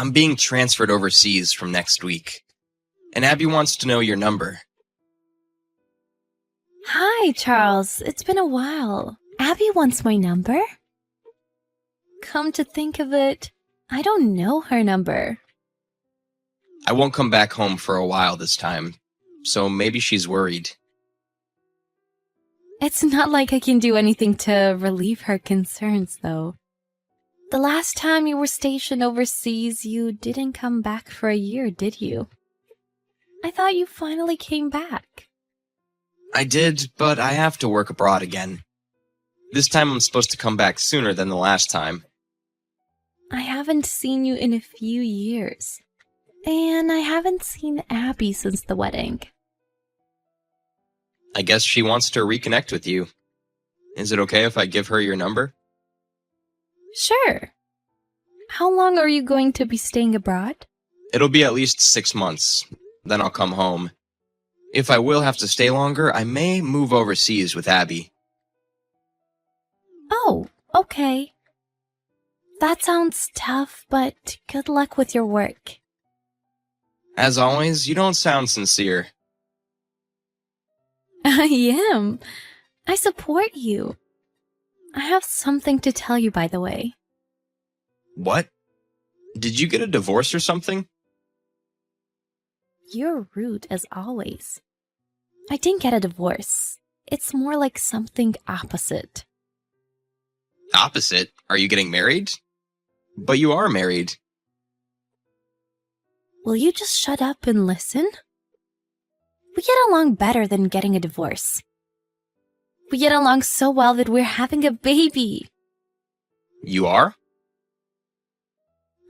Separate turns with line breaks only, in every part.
I'm being transferred overseas from next week, and Abby wants to know your number.
Hi, Charles. It's been a while. Abby wants my number? Come to think of it, I don't know her number.
I won't come back home for a while this time, so maybe she's worried.
It's not like I can do anything to relieve her concerns, though. The last time you were stationed overseas, you didn't come back for a year, did you? I thought you finally came back.
I did, but I have to work abroad again. This time I'm supposed to come back sooner than the last time.
I haven't seen you in a few years. And I haven't seen Abby since the wedding.
I guess she wants to reconnect with you. Is it okay if I give her your number?
Sure. How long are you going to be staying abroad?
It'll be at least 6 months. Then I'll come home. If I will have to stay longer, I may move overseas with Abby.
Oh, okay. That sounds tough, but good luck with your work.
As always, you don't sound sincere.
I am. I support you. I have something to tell you, by the way.
What? Did you get a divorce or something?
You're rude as always. I didn't get a divorce. It's more like something opposite.
Opposite? Are you getting married? But you are married.
Will you just shut up and listen? We get along better than getting a divorce. We get along so well that we're having a baby.
You are?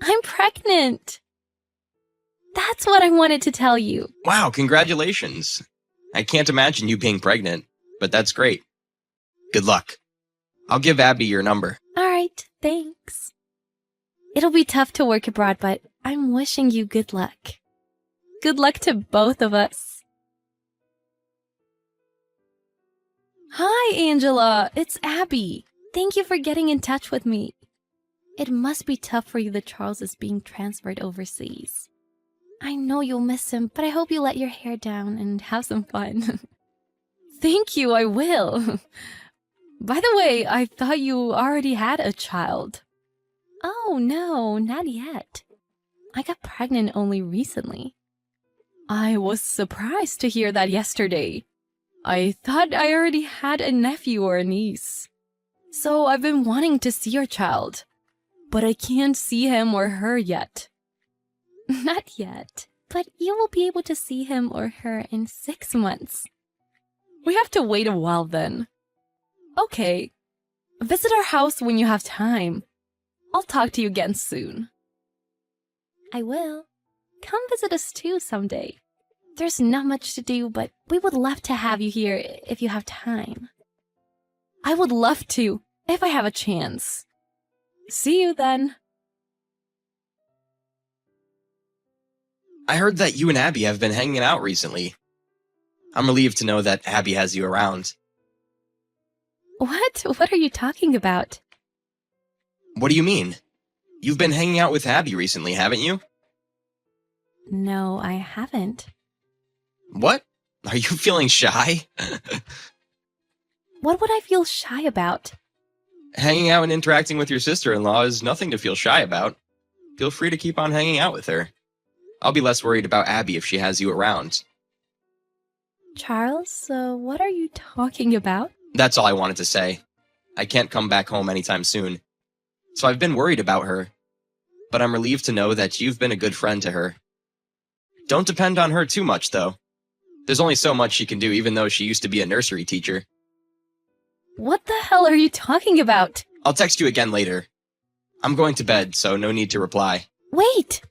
I'm pregnant. That's what I wanted to tell you.
Wow, congratulations. I can't imagine you being pregnant, but that's great. Good luck. I'll give Abby your number.
All right, thanks. It'll be tough to work abroad, but I'm wishing you good luck. Good luck to both of us. Hi, Angela. It's Abby. Thank you for getting in touch with me. It must be tough for you that Charles is being transferred overseas. I know you'll miss him, but I hope you let your hair down and have some fun. Thank you, I will. By the way, I thought you already had a child. Oh, no, not yet. I got pregnant only recently. I was surprised to hear that yesterday. I thought I already had a nephew or a niece. So I've been wanting to see your child, but I can't see him or her yet. Not yet, but you will be able to see him or her in 6 months. We have to wait a while then. Okay, visit our house when you have time. I'll talk to you again soon. I will. Come visit us too someday. There's not much to do, but we would love to have you here if you have time. I would love to, if I have a chance. See you then.
I heard that you and Abby have been hanging out recently. I'm relieved to know that Abby has you around.
What? What are you talking about?
What do you mean? You've been hanging out with Abby recently, haven't you?
No, I haven't.
What? Are you feeling shy?
What would I feel shy about?
Hanging out and interacting with your sister-in-law is nothing to feel shy about. Feel free to keep on hanging out with her. I'll be less worried about Abby if she has you around.
Charles, what are you talking about?
That's all I wanted to say. I can't come back home anytime soon. So I've been worried about her. But I'm relieved to know that you've been a good friend to her. Don't depend on her too much, though. There's only so much she can do, even though she used to be a nursery teacher.
What the hell are you talking about?
I'll text you again later. I'm going to bed, so no need to reply.
Wait!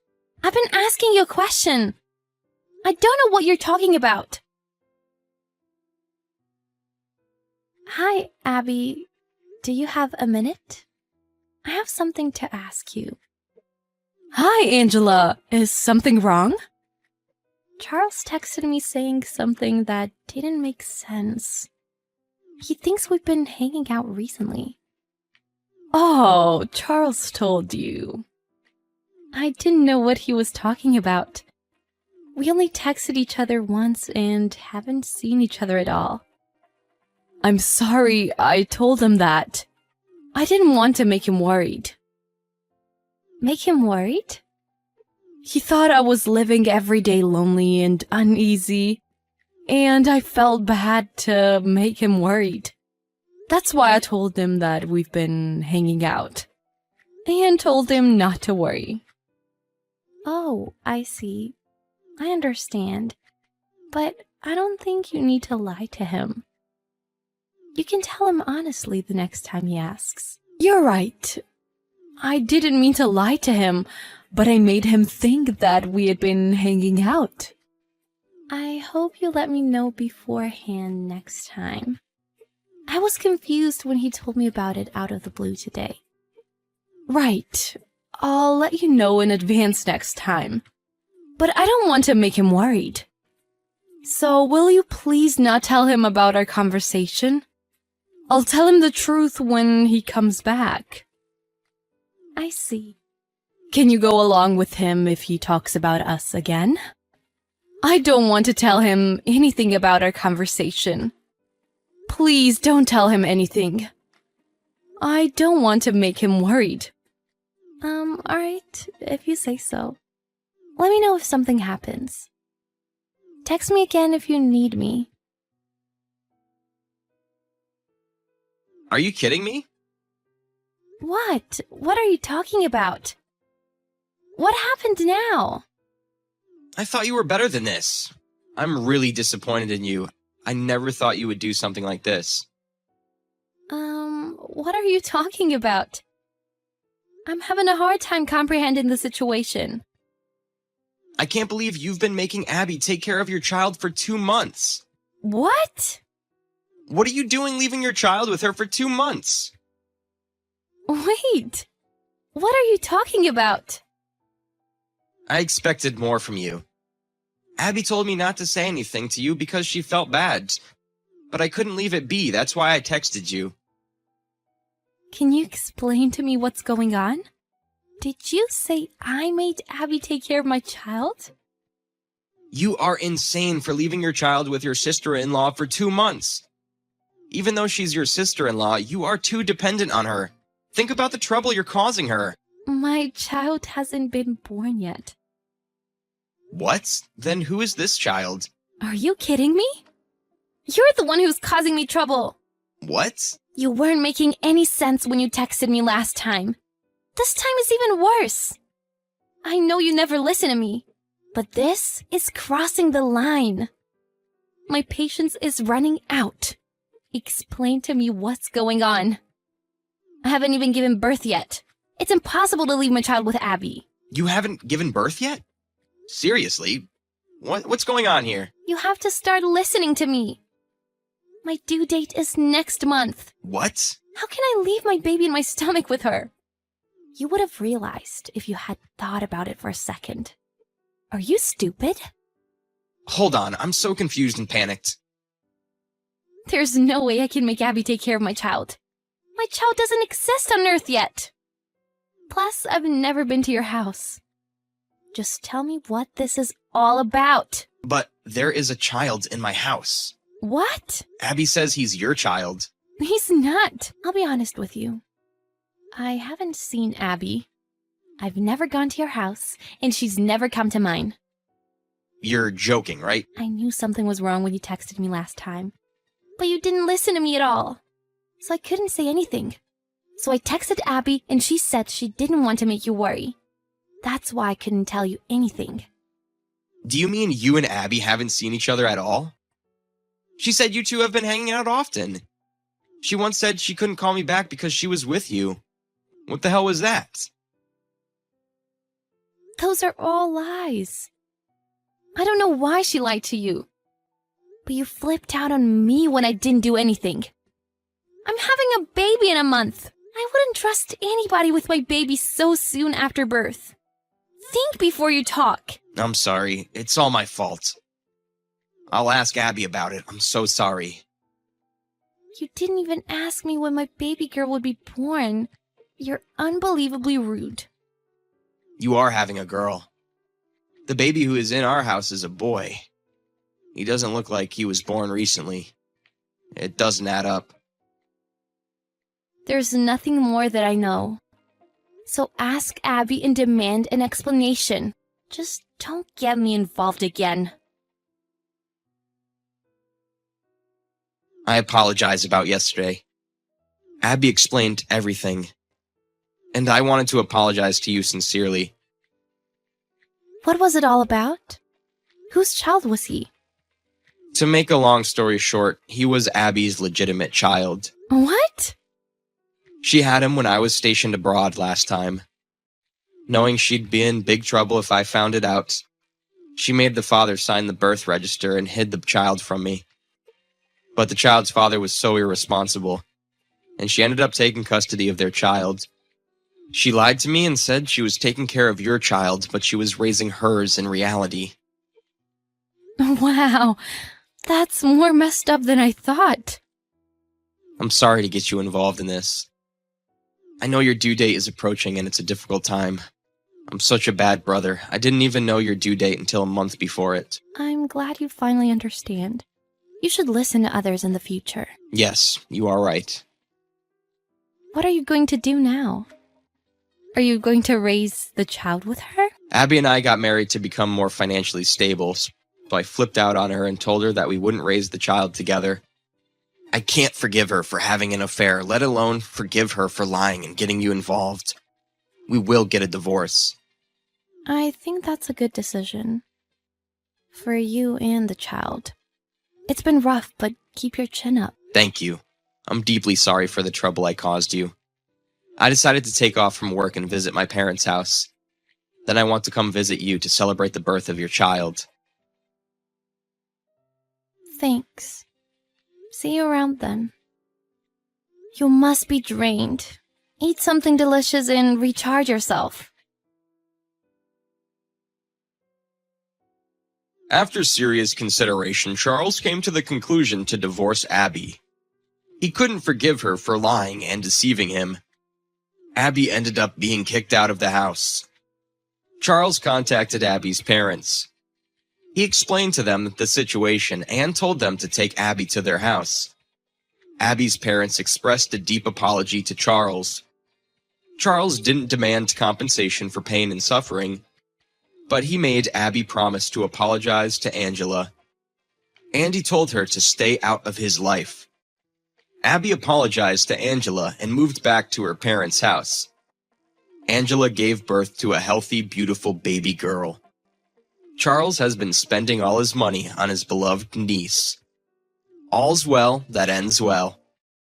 I've been asking you a question. I don't know what you're talking about. Hi, Abby. Do you have a minute? I have something to ask you. Hi, Angela. Is something wrong? Charles texted me saying something that didn't make sense. He thinks we've been hanging out recently. Oh, Charles told you. I didn't know what he was talking about. We only texted each other once and haven't seen each other at all. I'm sorry I told him that. I didn't want to make him worried. Make him worried? He thought I was living every day lonely and uneasy, and I felt bad to make him worried. That's why I told him that we've been hanging out, and told him not to worry. Oh, I see. I understand. But I don't think you need to lie to him. You can tell him honestly the next time he asks. You're right. I didn't mean to lie to him, but I made him think that we had been hanging out. I hope you let me know beforehand next time. I was confused when he told me about it out of the blue today. Right. I'll let you know in advance next time. But I don't want to make him worried. So will you please not tell him about our conversation? I'll tell him the truth when he comes back. I see. Can you go along with him if he talks about us again? I don't want to tell him anything about our conversation. Please don't tell him anything. I don't want to make him worried. Alright, if you say so. Let me know if something happens. Text me again if you need me.
Are you kidding me?
What? What are you talking about? What happened now?
I thought you were better than this. I'm really disappointed in you. I never thought you would do something like this.
What are you talking about? I'm having a hard time comprehending the situation.
I can't believe you've been making Abby take care of your child for 2 months.
What?
What are you doing leaving your child with her for 2 months?
Wait. What are you talking about?
I expected more from you. Abby told me not to say anything to you because she felt bad. But I couldn't leave it be, that's why I texted you.
Can you explain to me what's going on? Did you say I made Abby take care of my child?
You are insane for leaving your child with your sister-in-law for 2 months. Even though she's your sister-in-law, you are too dependent on her. Think about the trouble you're causing her.
My child hasn't been born yet.
What? Then who is this child?
Are you kidding me? You're the one who's causing me trouble.
What?
You weren't making any sense when you texted me last time. This time is even worse. I know you never listen to me, but this is crossing the line. My patience is running out. Explain to me what's going on. I haven't even given birth yet. It's impossible to leave my child with Abby.
You haven't given birth yet? Seriously? What's going on here?
You have to start listening to me. My due date is next month.
What?
How can I leave my baby in my stomach with her? You would have realized if you had thought about it for a second. Are you stupid?
Hold on, I'm so confused and panicked.
There's no way I can make Abby take care of my child. My child doesn't exist on Earth yet. Plus, I've never been to your house. Just tell me what this is all about.
But there is a child in my house.
What?
Abby says he's your child.
He's not. I'll be honest with you. I haven't seen Abby. I've never gone to your house, and she's never come to mine.
You're joking, right?
I knew something was wrong when you texted me last time. But you didn't listen to me at all. So I couldn't say anything. So I texted Abby, and she said she didn't want to make you worry. That's why I couldn't tell you anything.
Do you mean you and Abby haven't seen each other at all? She said you two have been hanging out often. She once said she couldn't call me back because she was with you. What the hell was that?
Those are all lies. I don't know why she lied to you. But you flipped out on me when I didn't do anything. I'm having a baby in a month. I wouldn't trust anybody with my baby so soon after birth. Think before you talk.
I'm sorry. It's all my fault. I'll ask Abby about it. I'm so sorry.
You didn't even ask me when my baby girl would be born. You're unbelievably rude.
You are having a girl. The baby who is in our house is a boy. He doesn't look like he was born recently. It doesn't add up.
There's nothing more that I know. So ask Abby and demand an explanation. Just don't get me involved again.
I apologize about yesterday. Abby explained everything. And I wanted to apologize to you sincerely.
What was it all about? Whose child was he?
To make a long story short, he was Abby's legitimate child.
What?
She had him when I was stationed abroad last time. Knowing she'd be in big trouble if I found it out, she made the father sign the birth register and hid the child from me. But the child's father was so irresponsible, and she ended up taking custody of their child. She lied to me and said she was taking care of your child, but she was raising hers in reality.
Wow, that's more messed up than I thought.
I'm sorry to get you involved in this. I know your due date is approaching and it's a difficult time. I'm such a bad brother. I didn't even know your due date until a month before it.
I'm glad you finally understand. You should listen to others in the future.
Yes, you are right.
What are you going to do now? Are you going to raise the child with her?
Abby and I got married to become more financially stable, so I flipped out on her and told her that we wouldn't raise the child together. I can't forgive her for having an affair, let alone forgive her for lying and getting you involved. We will get a divorce.
I think that's a good decision. For you and the child. It's been rough, but keep your chin up.
Thank you. I'm deeply sorry for the trouble I caused you. I decided to take off from work and visit my parents' house. Then I want to come visit you to celebrate the birth of your child.
Thanks. See you around then. You must be drained. Eat something delicious and recharge yourself.
After serious consideration, Charles came to the conclusion to divorce Abby. He couldn't forgive her for lying and deceiving him. Abby ended up being kicked out of the house. Charles contacted Abby's parents. He explained to them the situation and told them to take Abby to their house. Abby's parents expressed a deep apology to Charles. Charles didn't demand compensation for pain and suffering, but he made Abby promise to apologize to Angela. And he told her to stay out of his life. Abby apologized to Angela and moved back to her parents' house. Angela gave birth to a healthy, beautiful baby girl. Charles has been spending all his money on his beloved niece. All's well that ends well.